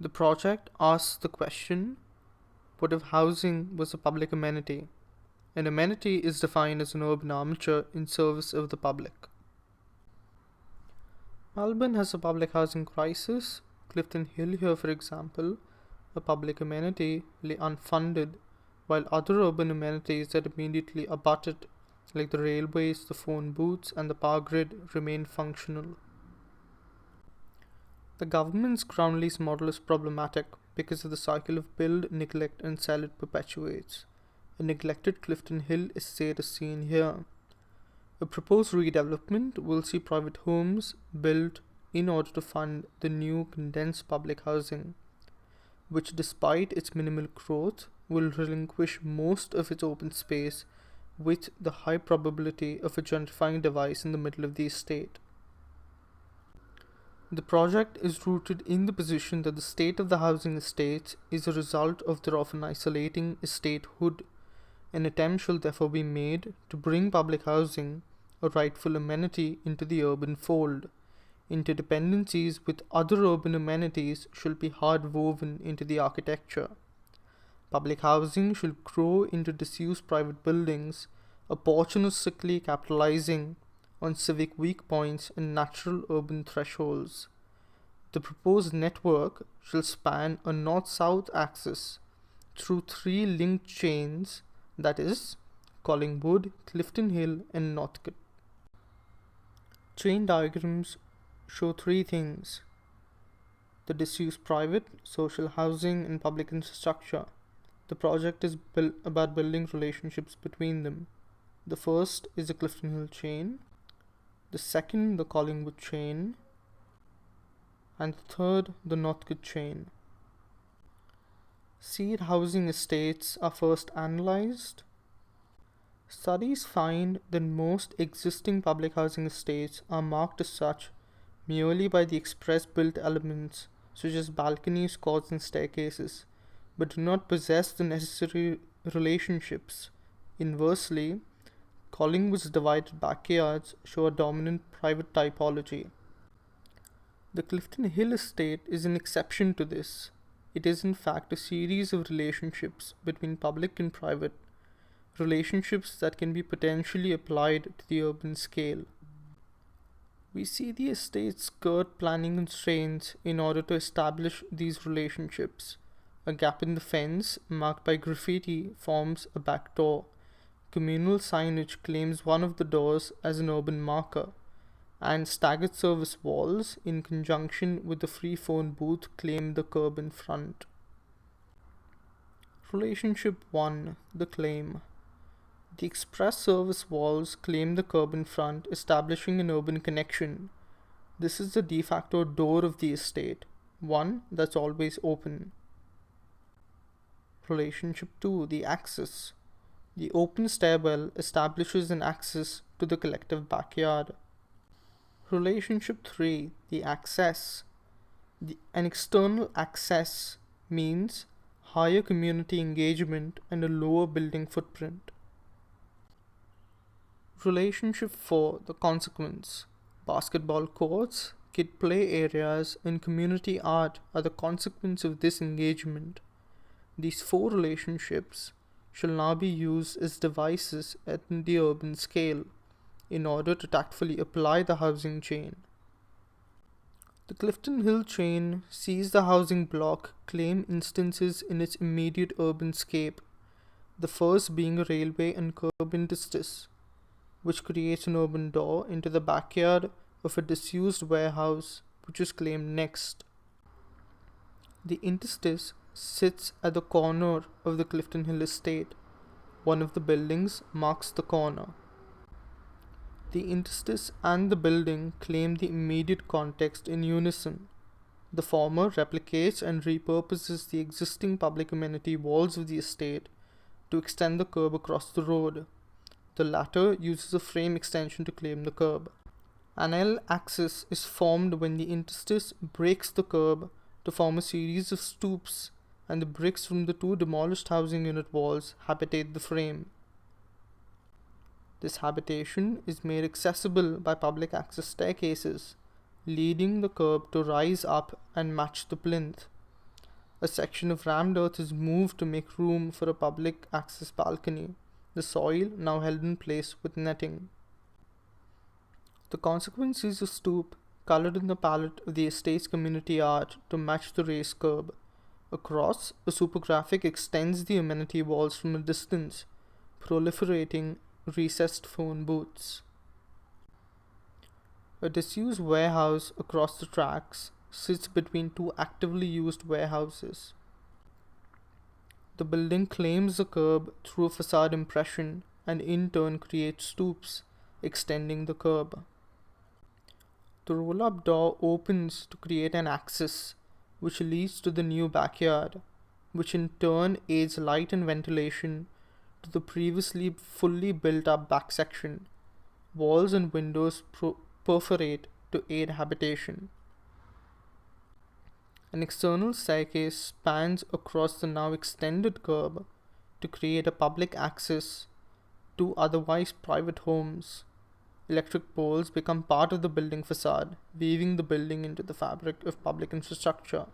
The project asks the question, what if housing was a public amenity? An amenity is defined as an urban armature in service of the public. Melbourne has a public housing crisis. Clifton Hill here, for example, a public amenity, lay unfunded, while other urban amenities that immediately abut it, like the railways, the phone booths, and the power grid, remain functional. The government's ground lease model is problematic because of the cycle of build, neglect, and sell it perpetuates. A neglected Clifton Hill estate is seen here. A proposed redevelopment will see private homes built in order to fund the new condensed public housing, which, despite its minimal growth, will relinquish most of its open space with the high probability of a gentrifying device in the middle of the estate. The project is rooted in the position that the state of the housing estates is a result of their often isolating estatehood. An attempt shall therefore be made to bring public housing, a rightful amenity, into the urban fold. Interdependencies with other urban amenities shall be hard woven into the architecture. Public housing shall grow into disused private buildings, opportunistically capitalizing on civic weak points and natural urban thresholds. The proposed network shall span a north-south axis through three linked chains, that is, Collingwood, Clifton Hill, and Northcote. Chain diagrams show three things: the disused private, social housing, and public infrastructure. The project is built about building relationships between them. The first is the Clifton Hill chain, the second the Collingwood chain, and the third the Northcote chain. Seed housing estates are first analyzed. Studies find that most existing public housing estates are marked as such merely by the express built elements such as balconies, courts, and staircases, but do not possess the necessary relationships. Inversely, Collingwood's divided backyards show a dominant private typology. The Clifton Hill estate is an exception to this. It is in fact a series of relationships between public and private, relationships that can be potentially applied to the urban scale. We see the estate skirt planning constraints in order to establish these relationships. A gap in the fence, marked by graffiti, forms a back door. Communal signage claims one of the doors as an urban marker, and staggered service walls, in conjunction with the free phone booth, claim the curb in front. Relationship 1. The claim. The express service walls claim the curb in front, establishing an urban connection. This is the de facto door of the estate, one that's always open. Relationship 2. The access. The open stairwell establishes an access to the collective backyard. Relationship 3. The access. An external access means higher community engagement and a lower building footprint. Relationship 4. The consequence. Basketball courts, kid play areas, and community art are the consequence of this engagement. These four relationships shall now be used as devices at the urban scale in order to tactfully apply the housing chain. The Clifton Hill chain sees the housing block claim instances in its immediate urban scape, the first being a railway and curb interstice, which creates an urban door into the backyard of a disused warehouse, which is claimed next. The interstice sits at the corner of the Clifton Hill estate. One of the buildings marks the corner. The interstice and the building claim the immediate context in unison. The former replicates and repurposes the existing public amenity walls of the estate to extend the curb across the road. The latter uses a frame extension to claim the curb. An L axis is formed when the interstice breaks the curb to form a series of stoops, and the bricks from the two demolished housing unit walls habitate the frame. This habitation is made accessible by public access staircases, leading the curb to rise up and match the plinth. A section of rammed earth is moved to make room for a public access balcony, the soil now held in place with netting. The consequence is a stoop colored in the palette of the estate's community art to match the raised curb. Across, a supergraphic extends the amenity walls from a distance, proliferating recessed phone booths. A disused warehouse across the tracks sits between two actively used warehouses. The building claims the curb through a facade impression and in turn creates stoops, extending the curb. The roll up door opens to create an access which leads to the new backyard, which in turn aids light and ventilation to the previously fully built up back section. Walls and windows perforate to aid habitation. An external staircase spans across the now extended curb to create a public access to otherwise private homes. Electric poles become part of the building facade, weaving the building into the fabric of public infrastructure.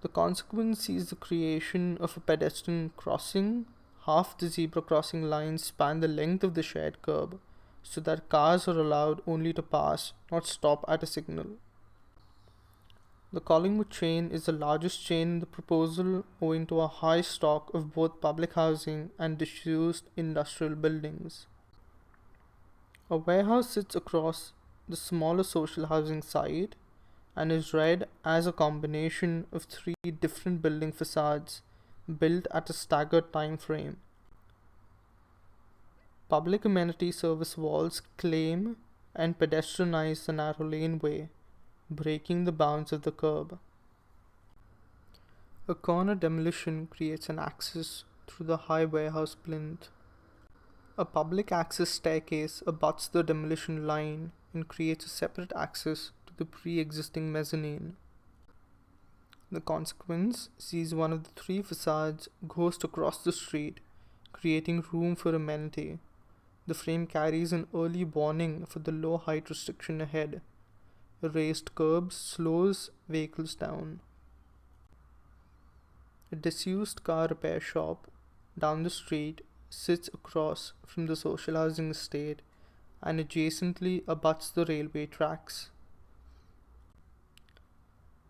The consequence is the creation of a pedestrian crossing. Half the zebra crossing lines span the length of the shared curb, so that cars are allowed only to pass, not stop at a signal. The Collingwood chain is the largest chain in the proposal owing to a high stock of both public housing and disused industrial buildings. A warehouse sits across the smaller social housing site and is read as a combination of three different building facades built at a staggered time frame. Public amenity service walls claim and pedestrianize the narrow laneway, breaking the bounds of the curb. A corner demolition creates an access through the high warehouse plinth. A public access staircase abuts the demolition line and creates a separate access to the pre-existing mezzanine. The consequence sees one of the three facades ghost across the street, creating room for amenity. The frame carries an early warning for the low height restriction ahead. A raised curb slows vehicles down. A disused car repair shop down the street sits across from the social housing estate and adjacently abuts the railway tracks.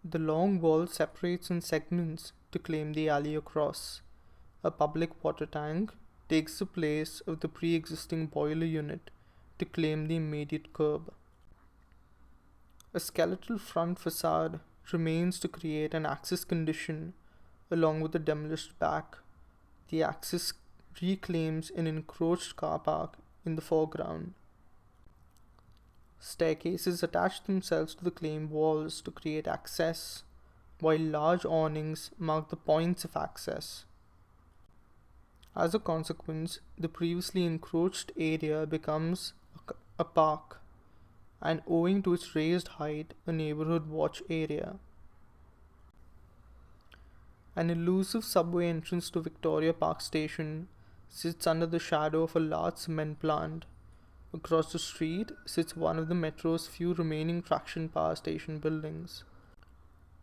The long wall separates in segments to claim the alley across. A public water tank takes the place of the pre-existing boiler unit to claim the immediate curb. A skeletal front facade remains to create an access condition along with the demolished back. The access reclaims an encroached car park in the foreground. Staircases attach themselves to the claim walls to create access, while large awnings mark the points of access. As a consequence, the previously encroached area becomes a park, and owing to its raised height, a neighborhood watch area. An elusive subway entrance to Victoria Park Station sits under the shadow of a large cement plant. Across the street sits one of the metro's few remaining traction power station buildings.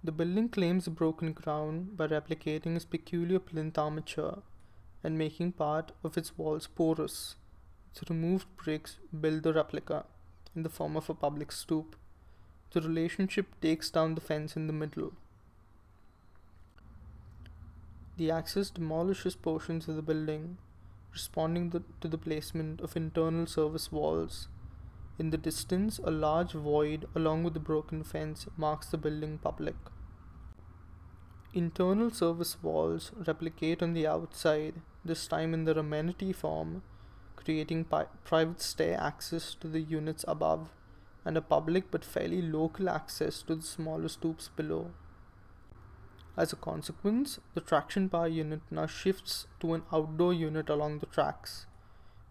The building claims broken ground by replicating its peculiar plinth armature and making part of its walls porous. Its removed bricks build the replica in the form of a public stoop. The relationship takes down the fence in the middle. The access demolishes portions of the building, responding to the placement of internal service walls. In the distance, a large void along with the broken fence marks the building public. Internal service walls replicate on the outside, this time in their amenity form, creating private stair access to the units above and a public but fairly local access to the smaller stoops below. As a consequence, the traction power unit now shifts to an outdoor unit along the tracks,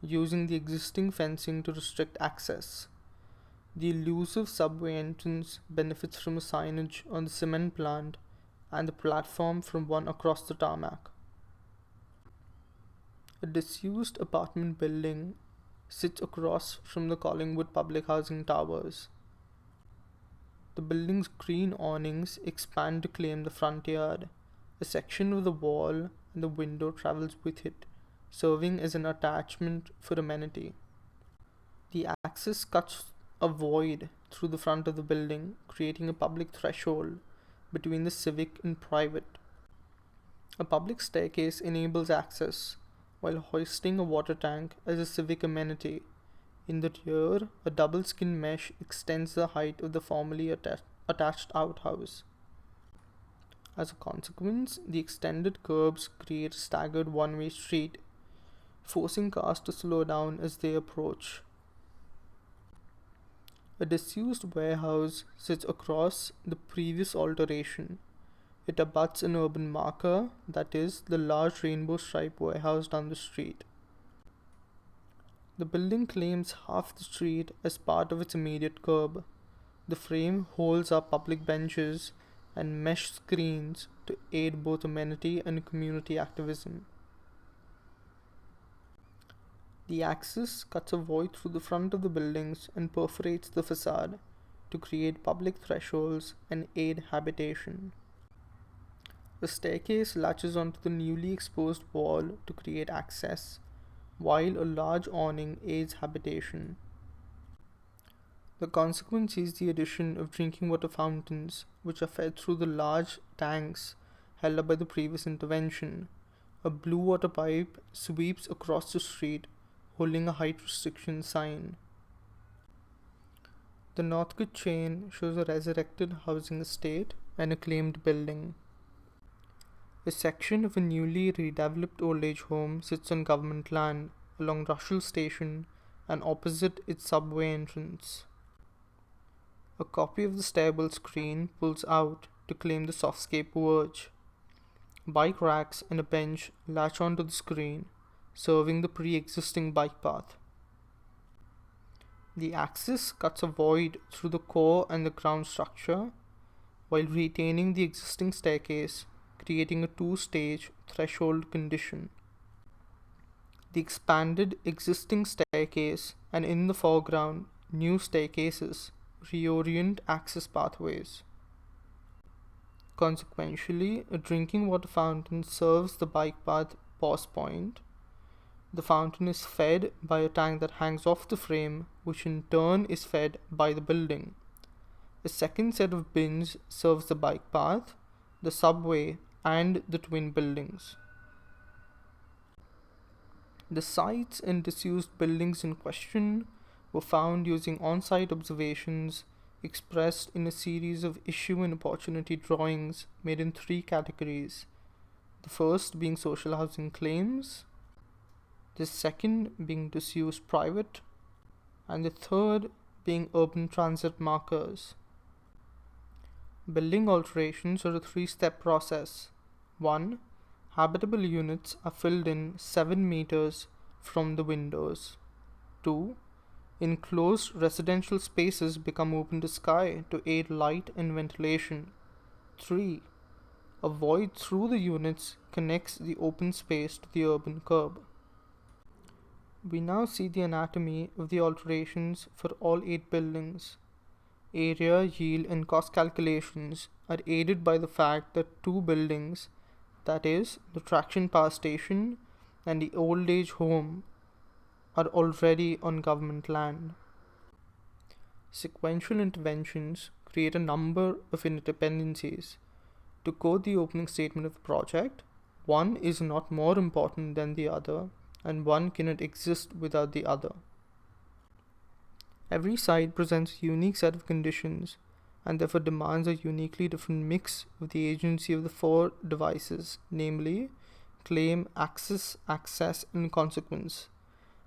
using the existing fencing to restrict access. The elusive subway entrance benefits from a signage on the cement plant and the platform from one across the tarmac. A disused apartment building sits across from the Collingwood public housing towers. The building's green awnings expand to claim the front yard. A section of the wall and the window travels with it, serving as an attachment for amenity. The axis cuts a void through the front of the building, creating a public threshold between the civic and private. A public staircase enables access, while hoisting a water tank as a civic amenity. In the rear, a double skin mesh extends the height of the formerly attached outhouse. As a consequence, the extended curbs create a staggered one-way street, forcing cars to slow down as they approach. A disused warehouse sits across the previous alteration. It abuts an urban marker, that is, the large rainbow stripe warehouse down the street. The building claims half the street as part of its immediate curb. The frame holds up public benches and mesh screens to aid both amenity and community activism. The axis cuts a void through the front of the buildings and perforates the facade to create public thresholds and aid habitation. The staircase latches onto the newly exposed wall to create access, while a large awning aids habitation. The consequence is the addition of drinking water fountains, which are fed through the large tanks held up by the previous intervention. A blue water pipe sweeps across the street, holding a height restriction sign. The Northcote chain shows a resurrected housing estate and a claimed building. A section of a newly redeveloped old age home sits on government land along Russell Station and opposite its subway entrance. A copy of the stairwell screen pulls out to claim the softscape verge. Bike racks and a bench latch onto the screen, serving the pre-existing bike path. The axis cuts a void through the core and the ground structure, while retaining the existing staircase, creating a two-stage threshold condition. The expanded existing staircase and in the foreground new staircases reorient access pathways. Consequentially, a drinking water fountain serves the bike path pause point. The fountain is fed by a tank that hangs off the frame, which in turn is fed by the building. A second set of bins serves the bike path, the subway, and the twin buildings. The sites and disused buildings in question were found using on-site observations expressed in a series of issue and opportunity drawings made in three categories. The first being social housing claims, the second being disused private, and the third being urban transit markers. Building alterations are a three-step process. 1. Habitable units are filled in 7 meters from the windows. 2. Enclosed residential spaces become open to sky to aid light and ventilation. 3. A void through the units connects the open space to the urban curb. We now see the anatomy of the alterations for all 8 buildings. Area, yield, and cost calculations are aided by the fact that 2 buildings, that is, the traction power station and the old age home, are already on government land. Sequential interventions create a number of interdependencies. To quote the opening statement of the project, one is not more important than the other, and one cannot exist without the other. Every site presents a unique set of conditions and therefore demands a uniquely different mix of the agency of the 4 devices, namely claim, access, and consequence.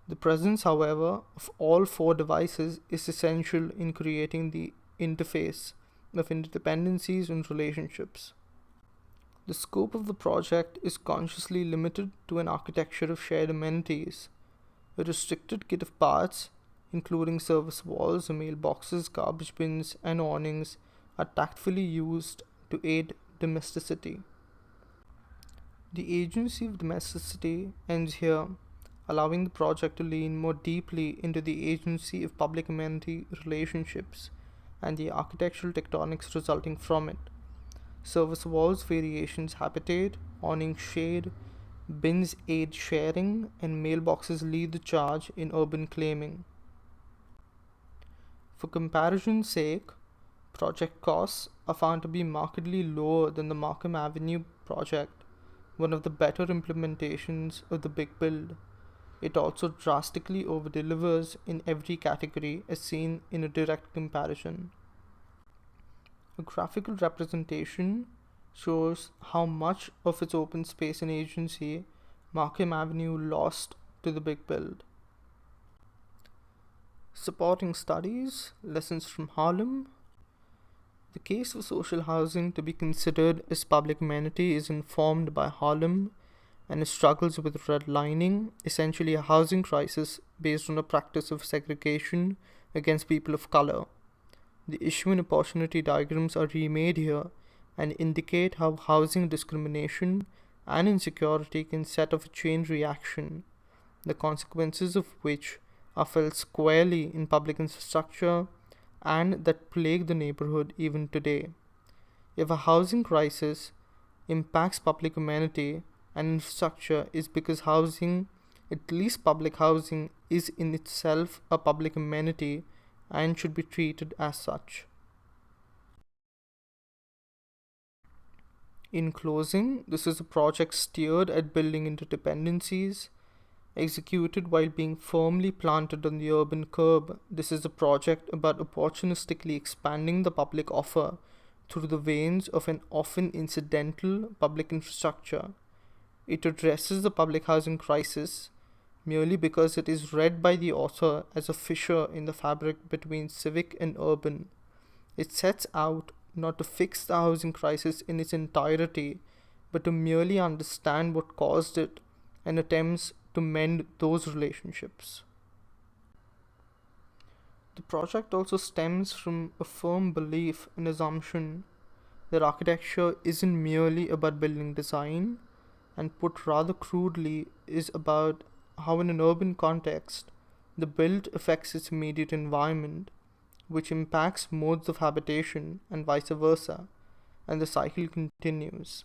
The presence, however, of all 4 devices is essential in creating the interface of interdependencies and relationships. The scope of the project is consciously limited to an architecture of shared amenities. A restricted kit of parts, including service walls, mailboxes, garbage bins, and awnings, are tactfully used to aid domesticity. The agency of domesticity ends here, allowing the project to lean more deeply into the agency of public amenity relationships and the architectural tectonics resulting from it. Service walls variations habitat, awning shade, bins aid sharing, and mailboxes lead the charge in urban claiming. For comparison's sake, project costs are found to be markedly lower than the Markham Avenue project, one of the better implementations of the big build. It also drastically over-delivers in every category as seen in a direct comparison. A graphical representation shows how much of its open space and agency Markham Avenue lost to the big build. Supporting studies, lessons from Harlem. The case for social housing to be considered as public amenity is informed by Harlem and its struggles with redlining, essentially a housing crisis based on a practice of segregation against people of color. The issue and opportunity diagrams are remade here and indicate how housing discrimination and insecurity can set off a chain reaction, the consequences of which are felt squarely in public infrastructure and that plague the neighborhood even today. If a housing crisis impacts public amenity and infrastructure, is because housing, at least public housing, is in itself a public amenity and should be treated as such. In closing, this is a project steered at building interdependencies, executed while being firmly planted on the urban curb. This is a project about opportunistically expanding the public offer through the veins of an often incidental public infrastructure. It addresses the public housing crisis merely because it is read by the author as a fissure in the fabric between civic and urban. It sets out not to fix the housing crisis in its entirety, but to merely understand what caused it and attempts to mend those relationships. The project also stems from a firm belief and assumption that architecture isn't merely about building design, and put rather crudely, is about how, in an urban context, the build affects its immediate environment, which impacts modes of habitation and vice versa, and the cycle continues.